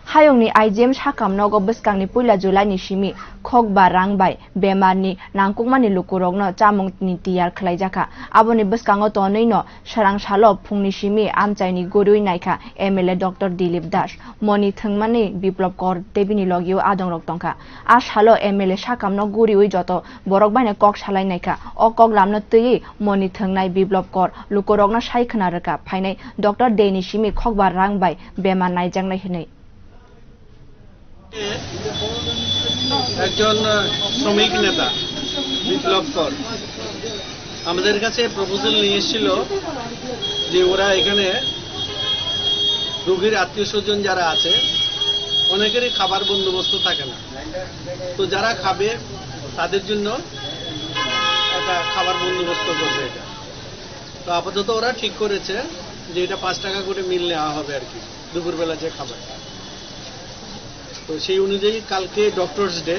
Hayongni IGM sakamno go bwskangni puila July ni simi khokba rangbai bemarni nangkukmani lukurokno chamungni tiyar khlaijaka aboni bwskango tonoino sarang salo phungni simi amchaini gorui naikha MLA Dr. Dilip Das moni thangmani biplop kor tebini logio adongrok tongkha a salo MLA sakamno guriui joto borok baine kok salai naikha o kok lamno tei moni thangnai biplop kor lukurokno saikhna raka phainai Dr. Deni simi khokba rangbai bemar naijangnai hinai একজন শ্রমিক নেতা বিপ্লব কর আমাদের কাছে proposal নিয়ে এসেছিল যে ওরা এখানে রোগীর আত্মীয়স্বজন যারা আছে অনেকেরই খাবার বন্দোবস্ত থাকে না তো যারা খাবে তাদের জন্য একটা খাবার বন্দোবস্ত করবে এটা তো আপাতত ওরা ঠিক করেছে যে এটা 5 টাকা করে মিল নেওয়া হবে আর কি দুপুরবেলা যে খাবার তো সেই অনুযায়ী কালকে ডক্টরস ডে